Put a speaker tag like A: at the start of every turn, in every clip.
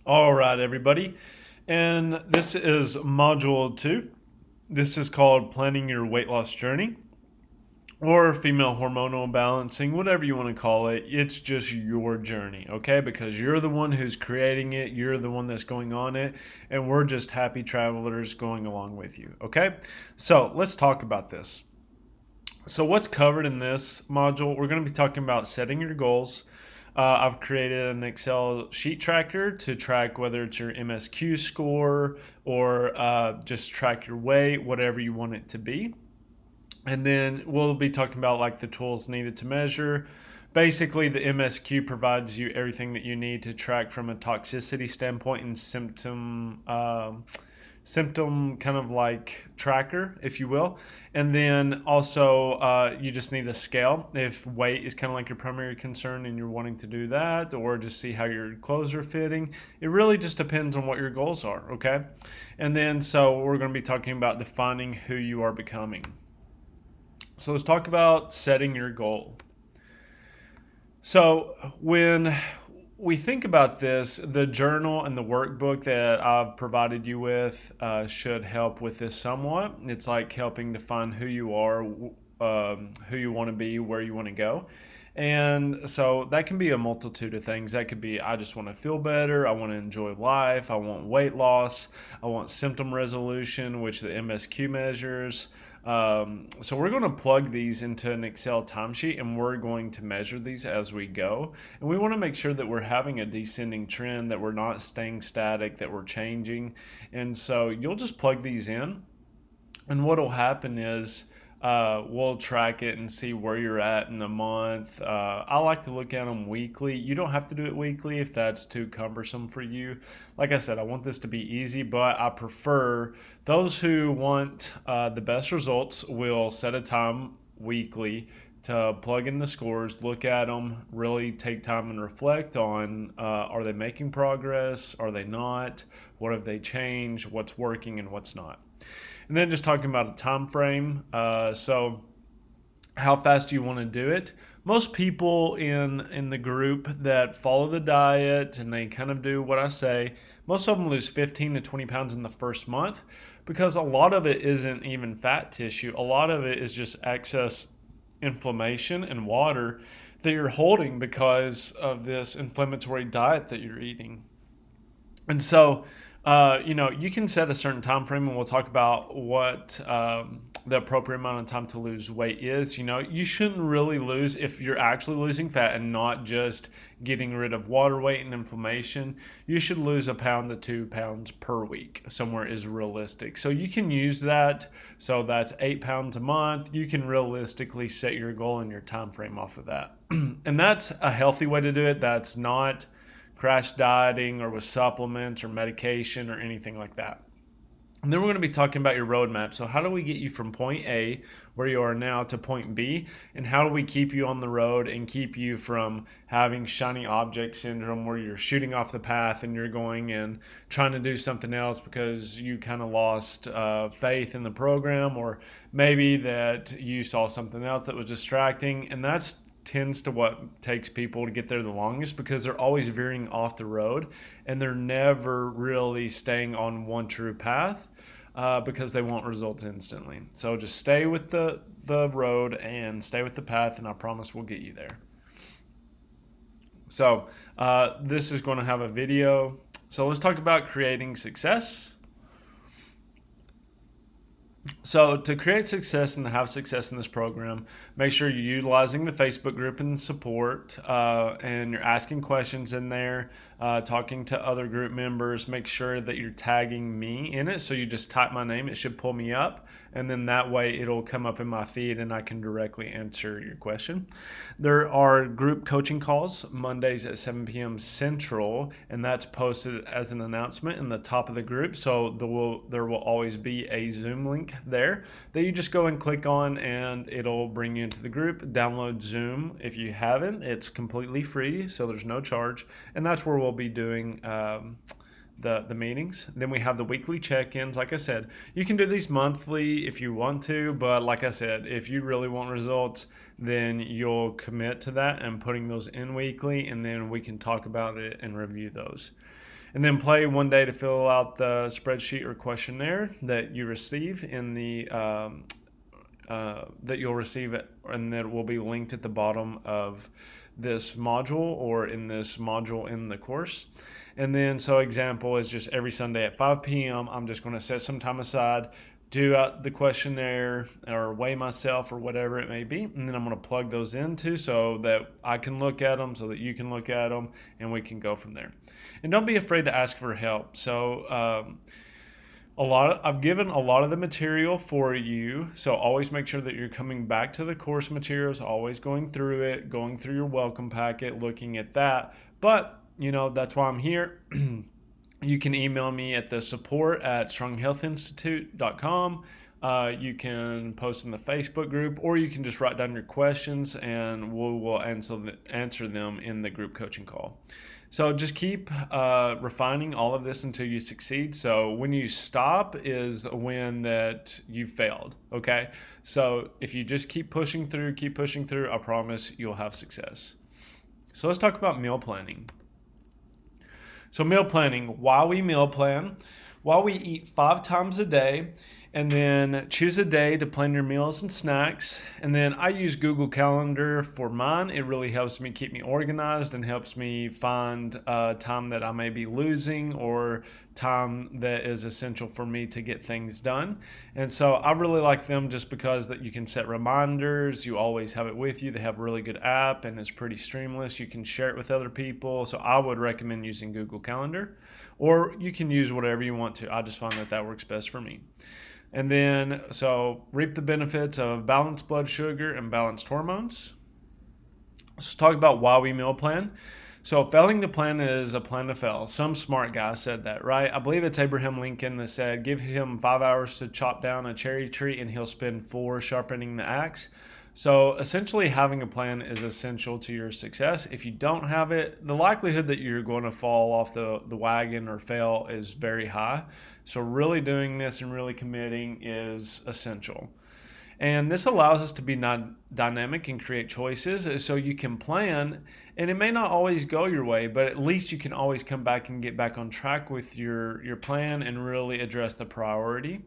A: All right, everybody. And this is module 2. This is called Planning Your Weight Loss Journey or Female Hormonal Balancing, whatever you want to call it. It's just your journey, okay? Because you're the one who's creating it, you're the one that's going on it, and we're just happy travelers going along with you, okay? So let's talk about this. So, what's covered in this module? We're going to be talking about setting your goals. I've created an Excel sheet tracker to track whether it's your MSQ score or just track your weight, whatever you want it to be. And then we'll be talking about like the tools needed to measure. Basically, the MSQ provides you everything that you need to track from a toxicity standpoint and symptom kind of like tracker, if you will. And then also, you just need a scale if weight is kind of like your primary concern and you're wanting to do that, or just see how your clothes are fitting. It really just depends on what your goals are, okay? And then, so we're going to be talking about defining who you are becoming. So let's talk about setting your goal. So when we think about this, the journal and the workbook that I've provided you with should help with this somewhat. It's like helping define who you are, who you want to be, where you want to go. And so that can be a multitude of things. That could be I just want to feel better, I want to enjoy life, I want weight loss, I want symptom resolution, which the MSQ measures. So we're going to plug these into an Excel timesheet and we're going to measure these as we go. And we want to make sure that we're having a descending trend, that we're not staying static, that we're changing. And so you'll just plug these in. And what will happen is we'll track it and see where you're at in the month. I like to look at them weekly. You don't have to do it weekly if that's too cumbersome for you. Like I said, I want this to be easy, but I prefer those who want the best results will set a time weekly to plug in the scores, look at them, really take time and reflect on are they making progress? Are they not? What have they changed? What's working and what's not? And then just talking about a time frame. So how fast do you want to do it? Most people in the group that follow the diet and they kind of do what I say, most of them lose 15 to 20 pounds in the first month because a lot of it isn't even fat tissue. A lot of it is just excess inflammation and water that you're holding because of this inflammatory diet that you're eating. And so, you can set a certain time frame, and we'll talk about what the appropriate amount of time to lose weight is. You shouldn't really lose if you're actually losing fat and not just getting rid of water weight and inflammation. You should lose a pound to 2 pounds per week. Somewhere is realistic. So you can use that. So that's 8 pounds a month. You can realistically set your goal and your time frame off of that, and that's a healthy way to do it. That's not crash dieting or with supplements or medication or anything like that. And then we're going to be talking about your roadmap. So how do we get you from point A, where you are now, to point B? And how do we keep you on the road and keep you from having shiny object syndrome, where you're shooting off the path and you're going and trying to do something else because you kind of lost faith in the program, or maybe that you saw something else that was distracting. And that's tends to what takes people to get there the longest, because they're always veering off the road and they're never really staying on one true path, because they want results instantly. So just stay with the road and stay with the path, and I promise we'll get you there. So this is going to have a video. So let's talk about creating success. So to create success and to have success in this program, make sure you're utilizing the Facebook group and support, and you're asking questions in there, talking to other group members. Make sure that you're tagging me in it. So you just type my name, it should pull me up, and then that way it'll come up in my feed and I can directly answer your question. There are group coaching calls Mondays at 7 p.m. Central, and that's posted as an announcement in the top of the group. So there will always be a Zoom link there that you just go and click on, and it'll bring you into the group. Download Zoom if you haven't. It's completely free, so there's no charge, and that's where we'll be doing the meetings. Then we have the weekly check-ins. Like I said, you can do these monthly if you want to, but like I said, if you really want results, then you'll commit to that and putting those in weekly, and then we can talk about it and review those. And then play one day to fill out the spreadsheet or questionnaire that you receive in the that you'll receive it, and that will be linked at the bottom of this module or in this module in the course. And then, so example is just every Sunday at 5 p.m. I'm just going to set some time aside, do out the questionnaire or weigh myself or whatever it may be, and then I'm going to plug those into so that I can look at them, so that you can look at them, and we can go from there. And don't be afraid to ask for help. So I've given a lot of the material for you, so always make sure that you're coming back to the course materials, always going through it, going through your welcome packet, looking at that. But that's why I'm here. You can email me at the support@stronghealthinstitute.com. You can post in the Facebook group, or you can just write down your questions and we will answer them in the group coaching call. So just keep refining all of this until you succeed. So when you stop is when that you failed, okay? So if you just keep pushing through, I promise you'll have success. So let's talk about meal planning. So meal planning, why we meal plan, why we eat 5 times a day, and then choose a day to plan your meals and snacks. And then I use Google Calendar for mine. It really helps me keep me organized and helps me find time that I may be losing or time that is essential for me to get things done. And so I really like them just because that you can set reminders. You always have it with you. They have a really good app and it's pretty streamless. You can share it with other people. So I would recommend using Google Calendar, or you can use whatever you want to. I just find that works best for me. And then, so reap the benefits of balanced blood sugar and balanced hormones. Let's talk about why we meal plan. So failing to plan is a plan to fail. Some smart guy said that, right? I believe it's Abraham Lincoln that said, give him 5 hours to chop down a cherry tree and he'll spend 4 sharpening the axe. So essentially having a plan is essential to your success. If you don't have it, the likelihood that you're going to fall off the wagon or fail is very high. So really doing this and really committing is essential. And this allows us to be dynamic and create choices so you can plan, and it may not always go your way, but at least you can always come back and get back on track with your plan and really address the priority.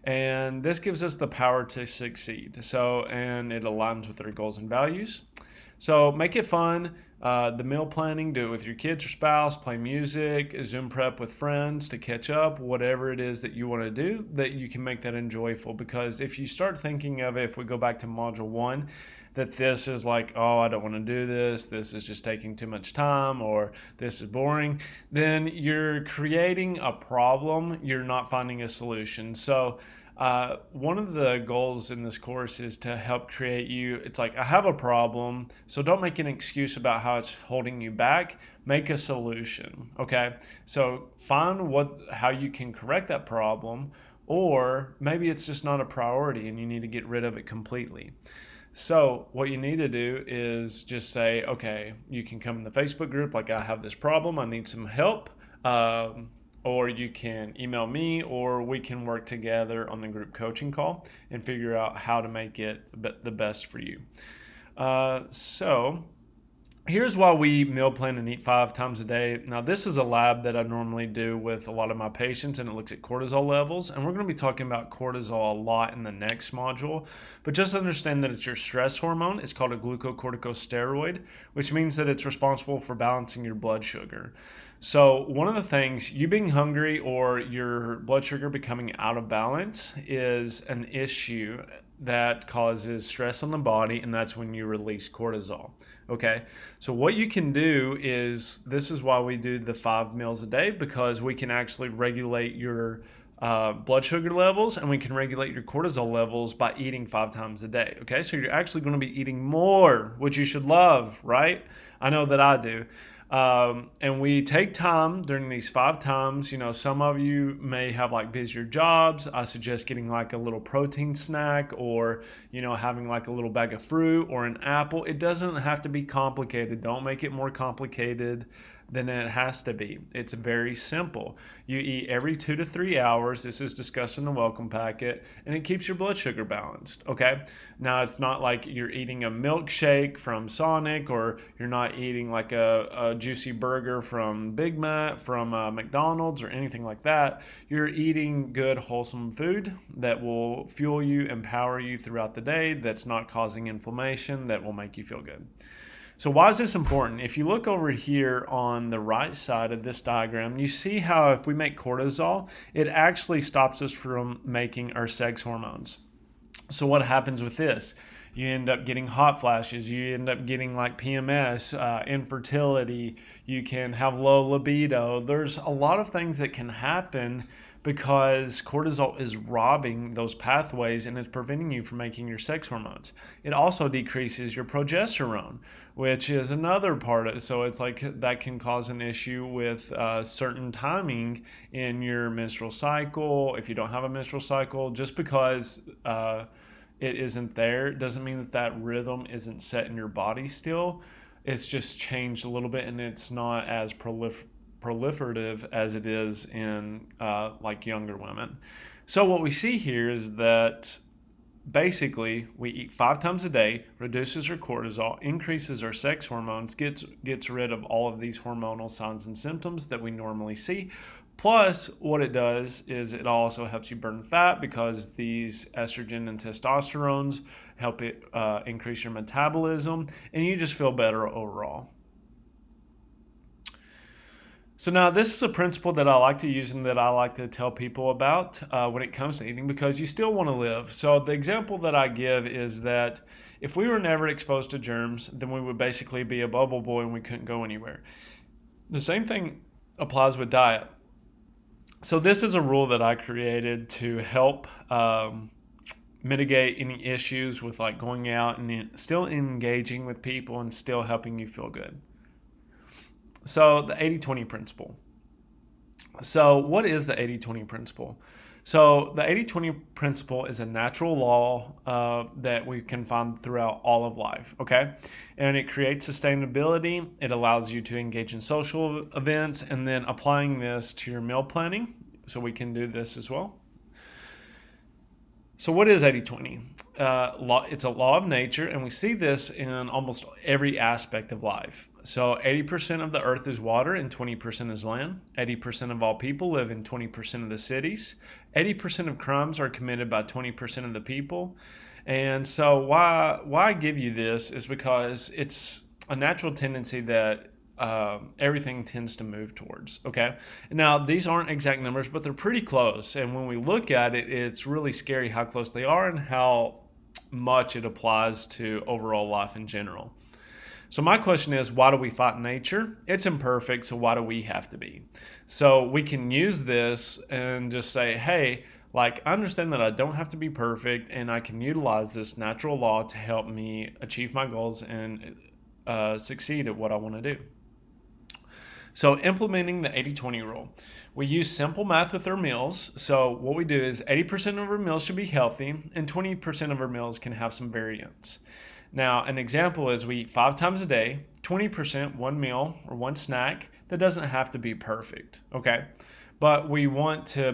A: And this gives us the power to succeed. And it aligns with our goals and values. So make it fun. The meal planning, do it with your kids or spouse, play music, Zoom prep with friends to catch up, whatever it is that you want to do, that you can make that enjoyable. Because if you start thinking of it, if we go back to module 1, that this is like, oh, I don't want to do this is just taking too much time, or this is boring, then you're creating a problem, you're not finding a solution. So one of the goals in this course is to help create you. It's like, I have a problem, so don't make an excuse about how it's holding you back. Make a solution, okay? So find how you can correct that problem, or maybe it's just not a priority and you need to get rid of it completely. So what you need to do is just say, okay, you can come in the Facebook group, like, I have this problem, I need some help. Or you can email me, or we can work together on the group coaching call and figure out how to make it the best for you. So here's why we meal plan and eat 5 times a day. Now, this is a lab that I normally do with a lot of my patients, and it looks at cortisol levels. And we're going to be talking about cortisol a lot in the next module. But just understand that it's your stress hormone. It's called a glucocorticosteroid, which means that it's responsible for balancing your blood sugar. So one of the things, you being hungry or your blood sugar becoming out of balance is an issue that causes stress on the body, and that's when you release cortisol. Okay, so what you can do is, this is why we do the 5 meals a day, because we can actually regulate your blood sugar levels, and we can regulate your cortisol levels by eating 5 times a day. Okay, so you're actually going to be eating more, which you should love, right? I know that I do. And we take time during these 5 times. Some of you may have like busier jobs. I suggest getting like a little protein snack, or having like a little bag of fruit or an apple. It doesn't have to be complicated. Don't make it more complicated then it has to be. It's very simple. You eat every 2 to 3 hours. This is discussed in the welcome packet, and it keeps your blood sugar balanced. Okay. Now, it's not like you're eating a milkshake from Sonic, or you're not eating like a juicy burger from Big Mac, from McDonald's, or anything like that. You're eating good, wholesome food that will fuel you, empower you throughout the day, that's not causing inflammation, that will make you feel good. So why is this important? If you look over here on the right side of this diagram, you see how if we make cortisol, it actually stops us from making our sex hormones. So what happens with this? You end up getting hot flashes. You end up getting like PMS, infertility. You can have low libido. There's a lot of things that can happen because cortisol is robbing those pathways and it's preventing you from making your sex hormones. It also decreases your progesterone, which is another part of it. So it's like that can cause an issue with certain timing in your menstrual cycle. If you don't have a menstrual cycle, just because it isn't there doesn't mean that that rhythm isn't set in your body still. It's just changed a little bit, and it's not as proliferative as it is in like younger women. So what we see here is that basically we eat 5 times a day, reduces our cortisol, increases our sex hormones, gets rid of all of these hormonal signs and symptoms that we normally see. Plus, what it does is it also helps you burn fat, because these estrogen and testosterones help it increase your metabolism, and you just feel better overall. So now this is a principle that I like to use and that I like to tell people about when it comes to eating, because you still want to live. So the example that I give is that if we were never exposed to germs, then we would basically be a bubble boy and we couldn't go anywhere. The same thing applies with diet. So this is a rule that I created to help mitigate any issues with like going out and still engaging with people and still helping you feel good. So the 80-20 principle. So what is the 80-20 principle? So the 80-20 principle is a natural law that we can find throughout all of life, okay? And it creates sustainability. It allows you to engage in social events, and then applying this to your meal planning. So we can do this as well. So what is 80-20? It's a law of nature, and we see this in almost every aspect of life. So 80% of the earth is water and 20% is land. 80% of all people live in 20% of the cities. 80% of crimes are committed by 20% of the people. And so why I give you this is because it's a natural tendency that everything tends to move towards. Okay. Now, these aren't exact numbers, but they're pretty close. And when we look at it, it's really scary how close they are and how much it applies to overall life in general. So my question is, why do we fight nature? It's imperfect, so why do we have to be? So we can use this and just say, hey, like, I understand that I don't have to be perfect, and I can utilize this natural law to help me achieve my goals and succeed at what I want to do. So implementing the 80-20 rule. We use simple math with our meals. So what we do is 80% of our meals should be healthy, and 20% of our meals can have some variance. Now, an example is we eat 5 times a day, 20% one meal or one snack. That doesn't have to be perfect, okay? But we want to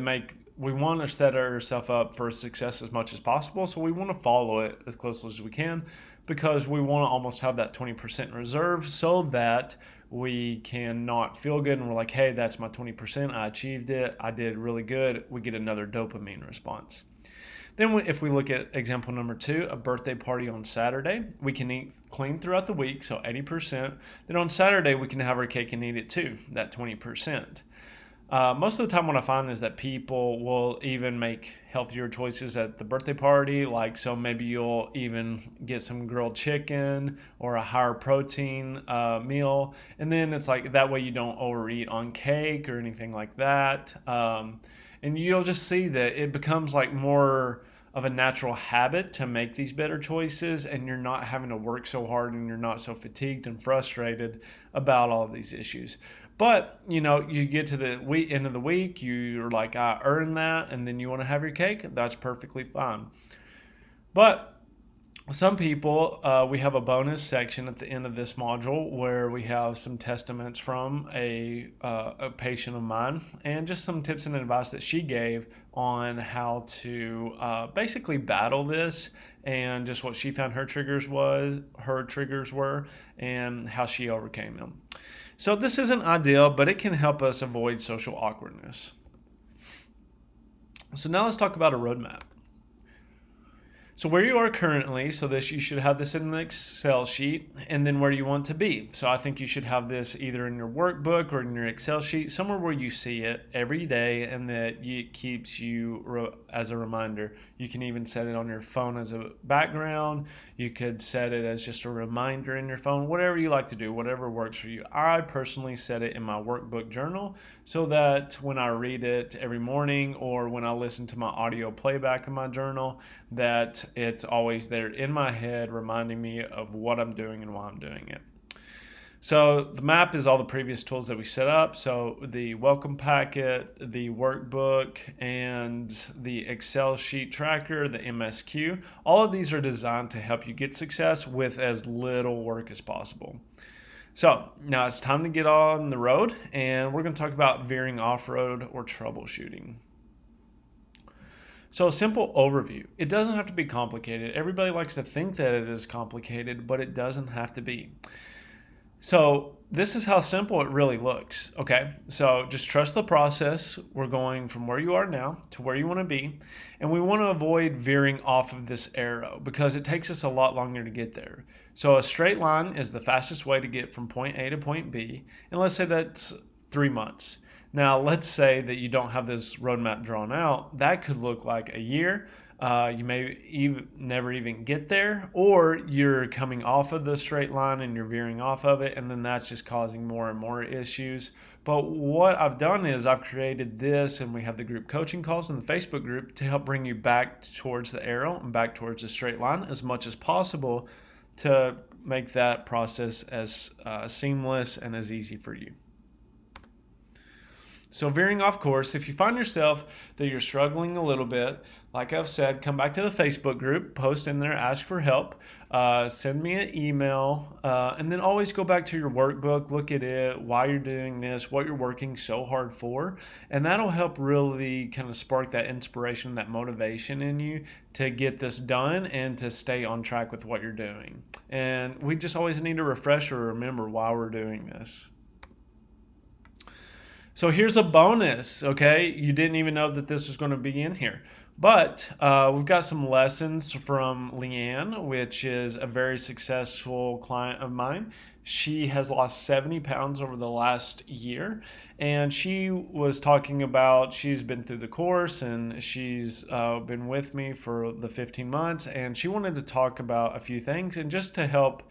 A: set ourselves up for success as much as possible, so we want to follow it as closely as we can, because we want to almost have that 20% reserve so that we can not feel good and we're like, hey, that's my 20%, I achieved it, I did really good. We get another dopamine response. Then if we look at example number 2, a birthday party on Saturday, we can eat clean throughout the week, so 80%. Then on Saturday, we can have our cake and eat it too, that 20%. Most of the time what I find is that people will even make healthier choices at the birthday party. Like, so maybe you'll even get some grilled chicken or a higher protein meal. And then it's like, that way you don't overeat on cake or anything like that. And you'll just see that it becomes like more of a natural habit to make these better choices, and you're not having to work so hard and you're not so fatigued and frustrated about all of these issues. But, you get to the end of the week, you're like, I earned that, and then you want to have your cake. That's perfectly fine. But Some people, we have a bonus section at the end of this module where we have some testaments from a patient of mine and just some tips and advice that she gave on how to basically battle this and just what she found her triggers were and how she overcame them. So this isn't ideal, but it can help us avoid social awkwardness. So now let's talk about a roadmap. So where you are currently, so this you should have this in the Excel sheet, and then where you want to be. So I think you should have this either in your workbook or in your Excel sheet, somewhere where you see it every day and that it keeps you as a reminder. You can even set it on your phone as a background. You could set it as just a reminder in your phone, whatever you like to do, whatever works for you. I personally set it in my workbook journal so that when I read it every morning or when I listen to my audio playback of my journal, that it's always there in my head reminding me of what I'm doing and why I'm doing it. So the map is all the previous tools that we set up. So the welcome packet, the workbook, and the Excel sheet tracker, the MSQ, all of these are designed to help you get success with as little work as possible. So now it's time to get on the road, and we're going to talk about veering off-road or troubleshooting. So a simple overview. It doesn't have to be complicated. Everybody likes to think that it is complicated, but it doesn't have to be. So this is how simple it really looks. Okay, so just trust the process. We're going from where you are now to where you want to be, and we want to avoid veering off of this arrow because it takes us a lot longer to get there. So a straight line is the fastest way to get from point A to point B, and let's say that's 3 months. Now, let's say that you don't have this roadmap drawn out. That could look like a year. You may never even get there, or you're coming off of the straight line and you're veering off of it, and then that's just causing more and more issues. But what I've done is I've created this, and we have the group coaching calls in the Facebook group to help bring you back towards the arrow and back towards the straight line as much as possible to make that process as seamless and as easy for you. So veering off course, if you find yourself that you're struggling a little bit, like I've said, come back to the Facebook group, post in there, ask for help, send me an email, and then always go back to your workbook, look at it, why you're doing this, what you're working so hard for, and that'll help really kind of spark that inspiration, that motivation in you to get this done and to stay on track with what you're doing. And we just always need to refresh or remember why we're doing this. So here's a bonus, okay? You didn't even know that this was going to be in here. But we've got some lessons from Leanne, which is a very successful client of mine. She has lost 70 pounds over the last year. And she was talking about, she's been through the course and she's been with me for the 15 months. And she wanted to talk about a few things and just to help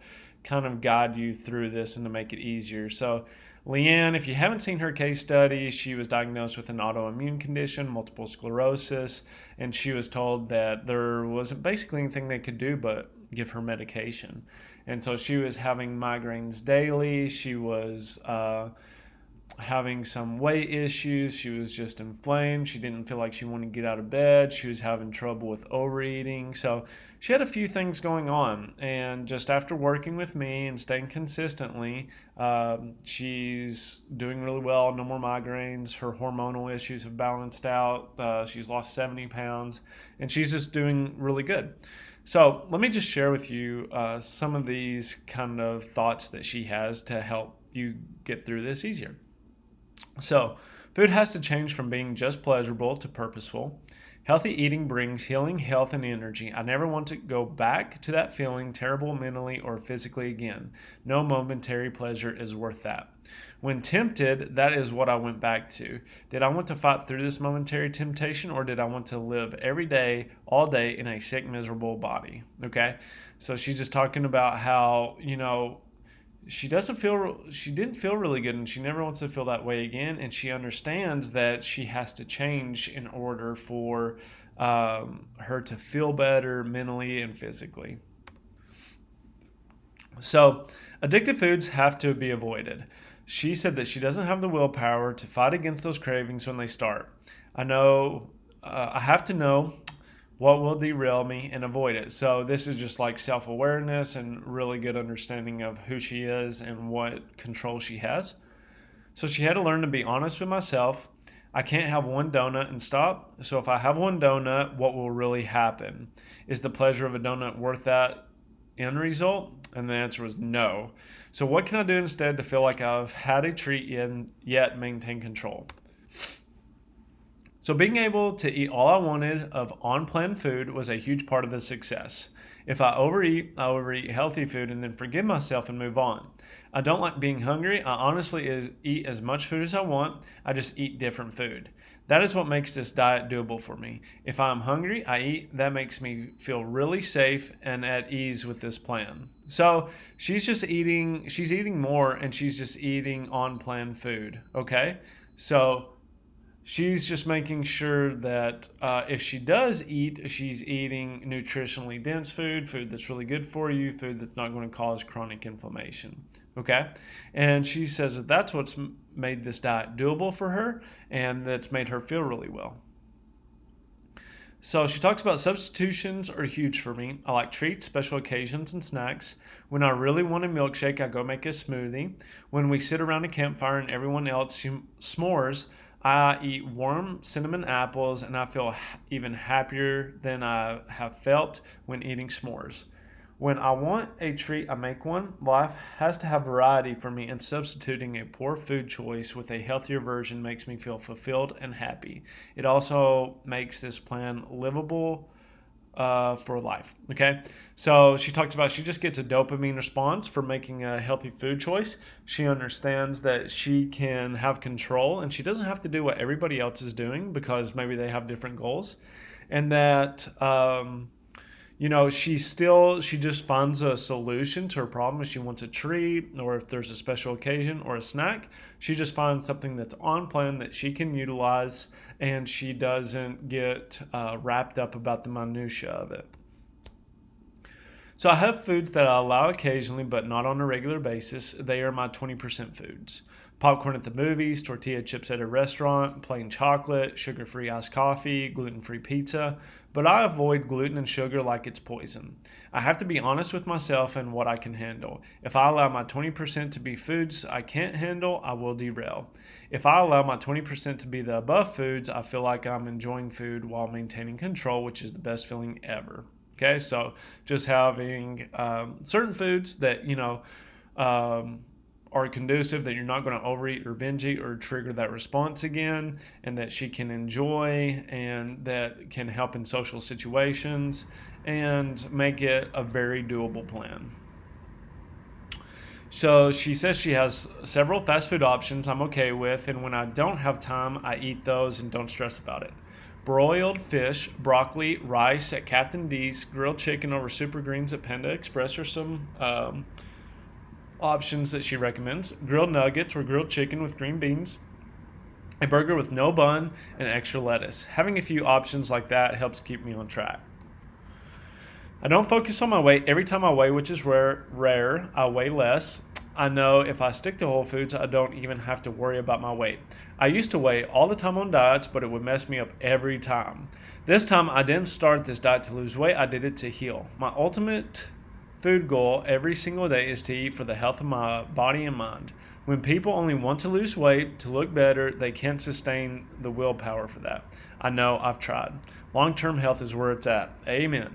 A: kind of guide you through this and to make it easier. So Leanne, if you haven't seen her case study, she was diagnosed with an autoimmune condition, multiple sclerosis, and she was told that there wasn't basically anything they could do but give her medication. And so she was having migraines daily. She was having some weight issues. She was just inflamed. She didn't feel like she wanted to get out of bed. She was having trouble with overeating. So she had a few things going on. And just after working with me and staying consistently, she's doing really well. No more migraines. Her hormonal issues have balanced out. She's lost 70 pounds. And she's just doing really good. So let me just share with you some of these kind of thoughts that she has to help you get through this easier. So, food has to change from being just pleasurable to purposeful. Healthy eating brings healing, health, and energy. I never want to go back to that feeling terrible mentally or physically again. No momentary pleasure is worth that. When tempted, that is what I went back to. Did I want to fight through this momentary temptation, or did I want to live every day, all day in a sick, miserable body? Okay? So she's just talking about how, she didn't feel really good, and she never wants to feel that way again, and she understands that she has to change in order for her to feel better mentally and physically. So addictive foods have to be avoided. She said that she doesn't have the willpower to fight against those cravings when they start. I have to know what will derail me, and avoid it. So this is just like self-awareness and really good understanding of who she is and what control she has. So she had to learn to be honest with myself. I can't have one donut and stop. So if I have one donut, what will really happen? Is the pleasure of a donut worth that end result? And the answer was no. So what can I do instead to feel like I've had a treat yet maintain control? So being able to eat all I wanted of unplanned food was a huge part of the success. If I overeat healthy food and then forgive myself and move on. I don't like being hungry. I honestly eat as much food as I want. I just eat different food. That is what makes this diet doable for me. If I'm hungry, I eat. That makes me feel really safe and at ease with this plan. So she's eating more, and she's just eating unplanned food. Okay? So she's just making sure that if she does eat, she's eating nutritionally dense food that's really good for you, food that's not going to cause chronic inflammation. Okay? And she says that that's what's made this diet doable for her, and that's made her feel really well. So she talks about substitutions are huge for me. I like treats, special occasions, and snacks. When I really want a milkshake, I go make a smoothie. When we sit around a campfire and everyone else s'mores, I eat warm cinnamon apples, and I feel even happier than I have felt when eating s'mores. When I want a treat, I make one. Life has to have variety for me, and substituting a poor food choice with a healthier version makes me feel fulfilled and happy. It also makes this plan livable for life. Okay, so she talks about she just gets a dopamine response for making a healthy food choice. She understands that she can have control, and she doesn't have to do what everybody else is doing because maybe they have different goals, and that she just finds a solution to her problem. If she wants a treat, or if there's a special occasion or a snack, she just finds something that's on plan that she can utilize, and she doesn't get wrapped up about the minutia of it. So I have foods that I allow occasionally, but not on a regular basis. They are my 20% foods. Popcorn at the movies, tortilla chips at a restaurant, plain chocolate, sugar-free iced coffee, gluten-free pizza. But I avoid gluten and sugar like it's poison. I have to be honest with myself and what I can handle. If I allow my 20% to be foods I can't handle, I will derail. If I allow my 20% to be the above foods, I feel like I'm enjoying food while maintaining control, which is the best feeling ever. Okay, so just having certain foods that, are conducive, that you're not going to overeat or binge eat or trigger that response again, and that she can enjoy, and that can help in social situations and make it a very doable plan. So she says she has several fast food options I'm okay with, and when I don't have time, I eat those and don't stress about it. Broiled fish, broccoli, rice at Captain D's, grilled chicken over super greens at Panda Express are some options that she recommends. Grilled nuggets or grilled chicken with green beans, a burger with no bun, and extra lettuce. Having a few options like that helps keep me on track. I don't focus on my weight. Every time I weigh, which is rare, I weigh less. I know if I stick to whole foods, I don't even have to worry about my weight. I used to weigh all the time on diets, but it would mess me up every time. This time, I didn't start this diet to lose weight. I did it to heal. My ultimate food goal every single day is to eat for the health of my body and mind. When people only want to lose weight, to look better, they can't sustain the willpower for that. I know, I've tried. Long-term health is where it's at. Amen.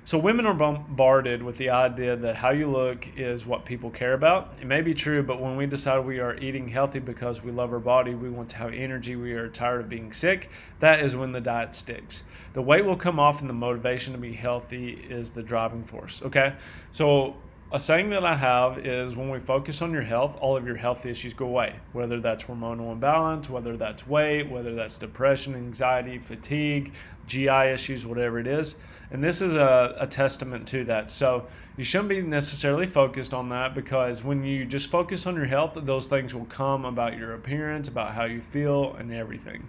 A: So women are bombarded with the idea that how you look is what people care about. It may be true, but when we decide we are eating healthy because we love our body, we want to have energy, we are tired of being sick, that is when the diet sticks. The weight will come off, and the motivation to be healthy is the driving force. Okay? So a saying that I have is, when we focus on your health, all of your health issues go away, whether that's hormonal imbalance, whether that's weight, whether that's depression, anxiety, fatigue, GI issues, whatever it is. And this is a testament to that. So you shouldn't be necessarily focused on that, because when you just focus on your health, those things will come about your appearance, about how you feel, and everything.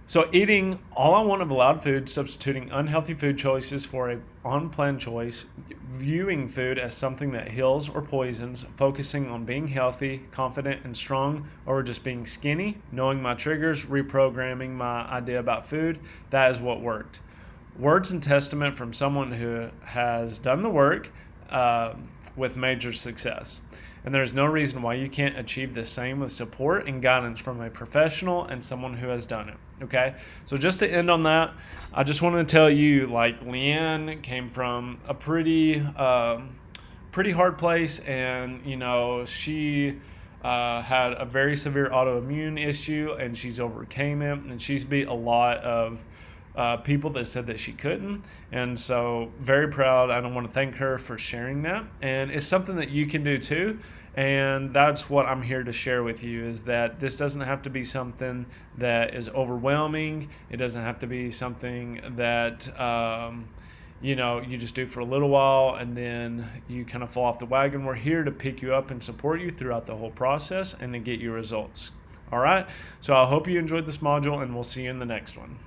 A: So eating all I want of allowed food, substituting unhealthy food choices for a unplanned choice, viewing food as something that heals or poisons, focusing on being healthy, confident, and strong, or just being skinny, knowing my triggers, reprogramming my idea about food, that is what worked. Words and testament from someone who has done the work with major success. And there's no reason why you can't achieve the same with support and guidance from a professional and someone who has done it. Okay, so just to end on that, I just want to tell you, like, Leanne came from a pretty hard place, and she had a very severe autoimmune issue, and she's overcame it, and she's beat a lot of people that said that she couldn't. And so, very proud. I don't want to thank her for sharing that. And it's something that you can do too. And that's what I'm here to share with you, is that this doesn't have to be something that is overwhelming. It doesn't have to be something that, you just do for a little while and then you kind of fall off the wagon. We're here to pick you up and support you throughout the whole process and to get you results. All right. So I hope you enjoyed this module, and we'll see you in the next one.